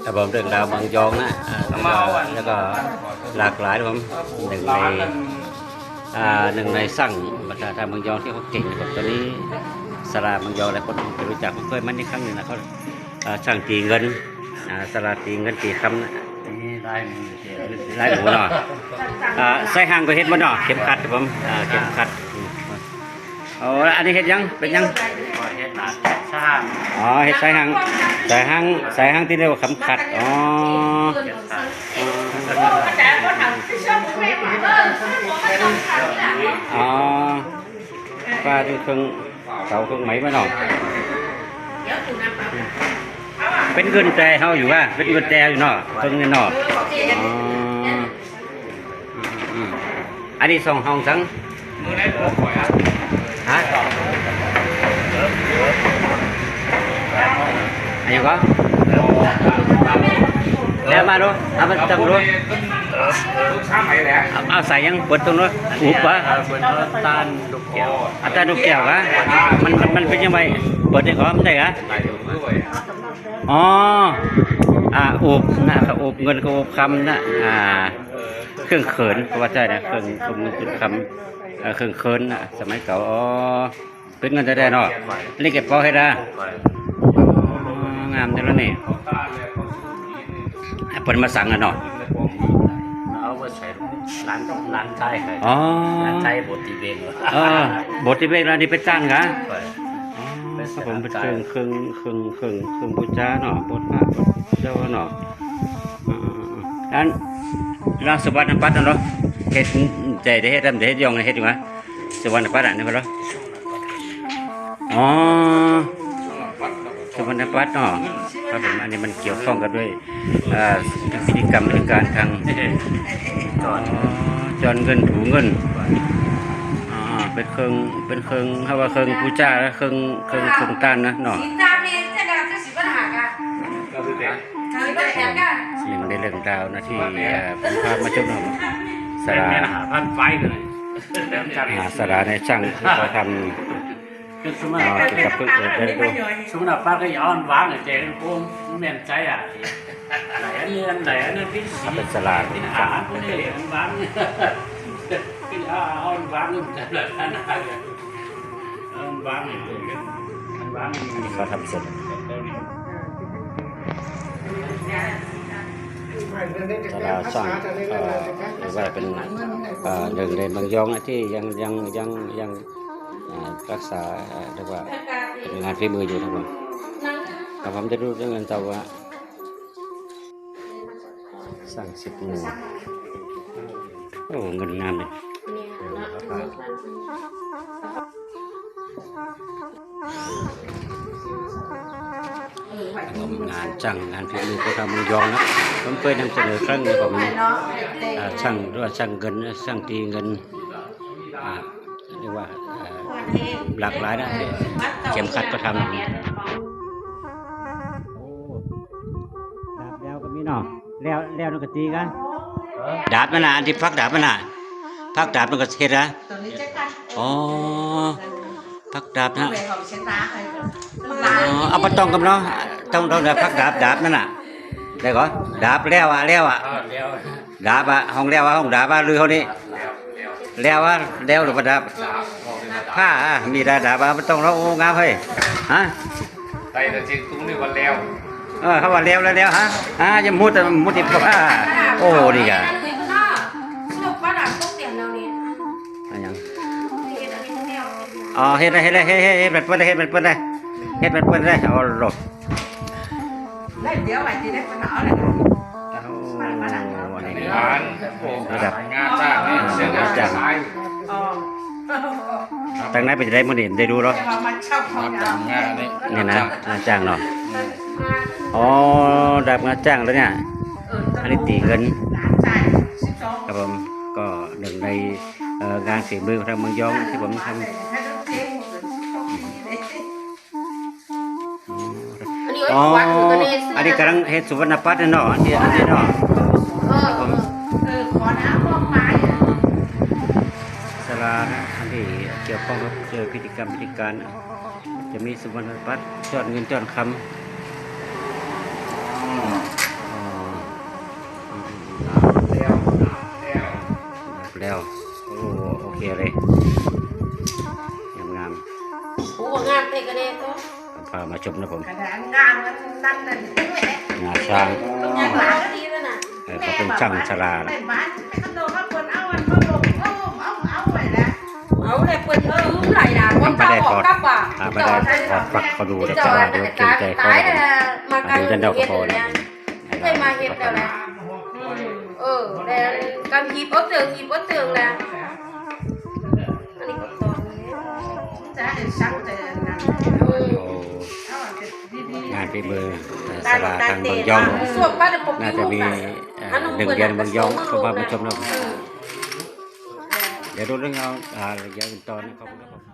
แต่ผมเรื่องราวบางยองนะแล้วก็หลากหลายผมหนึ่งในสั่งประชาชนบางยองที่เขาเก่งครับตอนนี้สลาบางยองหลายคนจะรู้จักเคยมันในครั้งหนึ่งนะเขาช่างตีเงินสลาตีเงินตีคำนะไล่หมูเนาะใส่หางก็เห็ดมันเนาะเข็มขัดครับผมเข็มขัดอันนี้เห็ดยังเป็นยังเห็ดสร้างเห็ดใส่หางที่เรียกว่าเข็มขัดปลาที่เครื่องเก่าเครื่องไหมมาเนาะเป็นเงินแต่เขาอยู่ว่าเป็นเงินแต่อยู่เนาะเครื่องเงินเนาะอันนี้2 ห้องทั้งฮะอันนี้ก็แล้วมาดูเอามาจังดูเอาใส่ยังเปิดตรงนู้นอุบวะตาลูกแก้วตาลูกแก้วกะมันเป็นยังไงเปิดได้ก่อนไม่ได้กะอุบนะอุบเงินก็อุบคำนะเครื่องเขินก็ว่าใช่นะเครื่องจุดคำเครื่องเขินนะสมัยเก่าเป็นเงินได้เนาะนี่เก็บปอให้ได้งามจังแล้วนี่เปิดมาสั่งกันเนาะเอาไปใส่ร้านใจร้านใจบทตีเบงบทตีเบงร้านนี้ไปจ้างกันผมเป็นเครื่องบูชาเนาะบทพระเจ้าเนาะอันเราสวัสดิ์ปัดเนาะเฮ็ดใจได้เฮ็ดทำได้เฮ็ดยองได้เฮ็ดอยู่ไหมสวัสดิ์ปัดนี่เปล่าสวัสดิ์ปัดเนาะครับผมอันนี้มันเกี่ยวข้องกันด้วยพิธีกรรมในการทางจอนเงินถูเงินเป็นเครื่องเขาว่าเครื่องบูชาเครื่องต้านนะเนาะนี่มันได้เรื่องราวนะที่ผมพามาชมสาราสาราในช่างที่เขาทำเกี่ยวกับเครื่องได้ดูสมมติป้าก็ย้อนวางเจนพวกแม่นใจไหนพี่สีเป็นสาราที่หาพวกนี้วางที่เอาวางแบบนั้นวางเขาทำเสร็จสาราสร้างหรือว่าเป็นหนึ่งในบางยองที่ยังรักษาเรียกว่าเป็นงานฝีมืออยู่ครับผมแต่ผมจะรู้เรื่องเงินเตาว่าสร้าง10 หมู่โอ้เงินงามเลยงานช่างงานฝีมือเขาทำมือยองนะผมเคยนำเสนอครั้งนึงผมช่างด้วยช่างเงินช่างตีเงินเรียกว่าหลากหลายนะเข็มขัดก็ทำดาบแล้วก็มีเนาะแล้วนั่นก็ตีกันดาบมันน่ะอันที่พักดาบมันน่ะพักดาบมันก็เฮ็ดนะพักดาบนะเอาไปต้องกับเนาะต้องพักดาบนั่นน่ะได้ก่อนดาบแล้วดาบห้องแล้วห้องดาบหรือห้องนี้แล้วหรือว่าดาบผ้ามีดาบไม่ต้องเรางามเฮ้ยฮะแต่จริงตุ้งนี่วันแล้วเขาว่าแล้วฮะจะมุดอีกว่าโอ้ดีกันยังเฮ็ดแบบเปิ้ลได้เอาหลบได้เดี๋ยวไว้ที่ได้ปัญหาอะไรระดับงานจ้างนี่เสียงจ้างตั้งไหนไปจะได้มาเห็นได้ดูหรองานนี่นะงานจ้างเนาะดับงานจ้างแล้วเนี่ยอันนี้ตีเงินครับผมก็หนึ่งในงานฝีมือของทางเมืองยองที่ผมทำอันนี้กำลังเฮ็ดสุวรรณปัตย์เนาะอันนี้เนาะขอน้ำพวกไม้ศาลานะอันที่เกี่ยวข้องกับพิธีกรรมพิธีการจะมีสุวรรณปัตย์จอดเงินจอดคำ แล้วโอ้โอเคเลยงาม ผู้ว่างานเตะกระเด็นตัว ๆพามาชมนะผม กระดานงานมันนั่นนั่นด้วยแหละ งาช้าง งานหลังก็ดีแล้วน่ะ เขาเป็นช่างชรา แม่บ้านแม่ก็โดนเขาคนเอาอันเขาลงเอาไว้แล้ว เอาเลยเปิดลืมไหลนะคนเก่าออกกลับว่ะ ไม่ได้ถอดปลั๊กเขาดูแล้ว จ แต่ อ ว่า ด เดี๋ยว ตา เกรง ย ใจเขา ตาย เลย มาการ ดูจันเดาก็พอ เฮ็ด นะ ไม่เคยมาเฮ็ดแล้วแหละแต่การหีบเอาเตืองหีบเอาเตืองแหละอันนี้ก็ตอนนี้ จะให้ซักแต่นั่น โอ้ เอาแต่ดี งานฝีมือส ตา ลา ตา ทาง เตะ บางยอง ส่วนป้าจะปก น่า ยู จะมี อันนู้น หนึ่ง เปิด เดือนบางยองเขาพามาชมนะ อืม เดี๋ยวดูเรื่องเอาเรื่องอื่นต่อนะขอบคุณครับผม